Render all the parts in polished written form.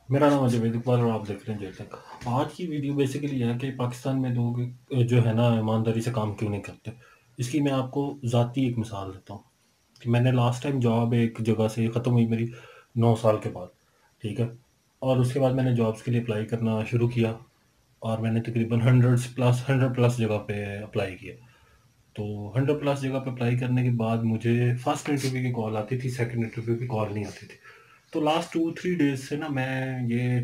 मेरा नाम अजय वेद इकबाल और आप देख रहे हैं जेल तक। आज की वीडियो बेसिकली है कि पाकिस्तान में लोग जो है ना ईमानदारी से काम क्यों नहीं करते। इसकी मैं आपको ज़ाती एक मिसाल देता हूँ कि मैंने लास्ट टाइम जॉब एक जगह से ख़त्म हुई मेरी 9 साल के बाद। ठीक है। और उसके बाद मैंने जॉब्स के लिए अप्लाई करना शुरू किया और मैंने तकरीबन 100 प्लस जगह पे अप्लाई किया। तो 100 प्लस जगह पे अप्लाई करने के बाद मुझे फर्स्ट इंटरव्यू की कॉल आती थी, सेकंड इंटरव्यू की कॉल नहीं आती थी। तो लास्ट 2-3 डेज से ना मैं ये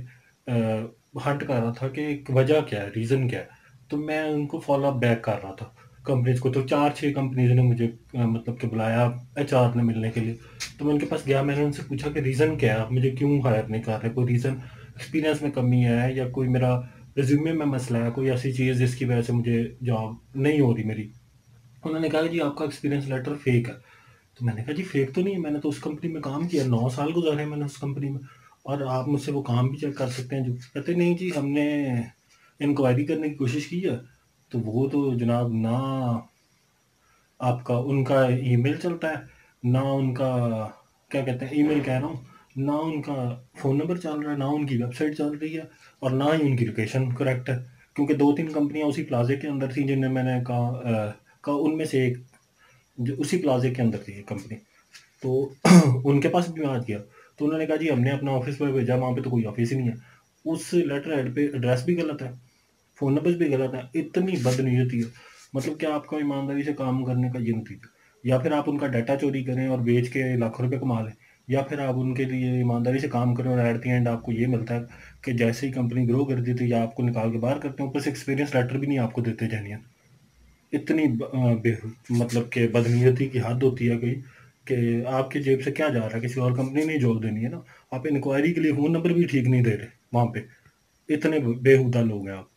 हंट कर रहा था कि वजह क्या है, रीज़न क्या है। तो मैं उनको फॉलो अप बैक कर रहा था कंपनीज को। तो 4-6 कंपनीज ने मुझे मतलब कि बुलाया एचआर ने मिलने के लिए। तो मैं उनके पास गया, मैंने उनसे पूछा कि रीज़न क्या है, आप मुझे क्यों हायर नहीं कर रहे, कोई रीज़न एक्सपीरियंस में कमी है या कोई मेरा रिज्यूमे में मसला है, कोई ऐसी चीज़ जिसकी वजह से मुझे जॉब नहीं हो रही मेरी। उन्होंने कहा कि जी आपका एक्सपीरियंस लेटर फेक है। तो मैंने कहा जी फेक तो नहीं है, मैंने तो उस कंपनी में काम किया, 9 साल गुजारे हैं मैंने उस कंपनी में, और आप मुझसे वो काम भी चेक कर सकते हैं। जो कहते नहीं जी हमने इंक्वायरी करने की कोशिश की है, तो वो तो जनाब ना आपका उनका ईमेल चलता है, ना उनका क्या कहते हैं ईमेल कह रहा हूँ, ना उनका फ़ोन नंबर चल रहा है, ना उनकी वेबसाइट चल रही है, और ना ही उनकी लोकेशन करेक्ट है। क्योंकि 2-3 कंपनियां उसी प्लाजे के अंदर थी जिन्हें मैंने कहा उनमें से एक जो उसी प्लाजे के अंदर थी कंपनी। तो उनके पास भी बात किया, तो उन्होंने कहा जी हमने अपना ऑफिस पर भेजा, वहाँ पे तो कोई ऑफिस ही नहीं है। उस लेटर हेड पे एड्रेस भी गलत है, फ़ोन नंबर भी गलत है। इतनी बदनीयती है, मतलब क्या आपका ईमानदारी से काम करने का ये नतीजा। या फिर आप उनका डाटा चोरी करें और बेच के लाखों रुपए कमा लें, या फिर आप उनके लिए ईमानदारी से काम करें और एट द एंड आपको ये मिलता है कि जैसे ही कंपनी ग्रो कर दी थी या आपको निकाल के बाहर करते हैं, ऊपर से एक्सपीरियंस लेटर भी नहीं आपको देते जेन्युइन। इतनी मतलब कि बदनीयती की हद होती है कोई, कि आपकी जेब से क्या जा रहा है, किसी और कंपनी ने जॉब देनी है ना। आप इंक्वायरी के लिए फ़ोन नंबर भी ठीक नहीं दे रहे वहाँ पे। इतने बेहुदा लोग हैं आप।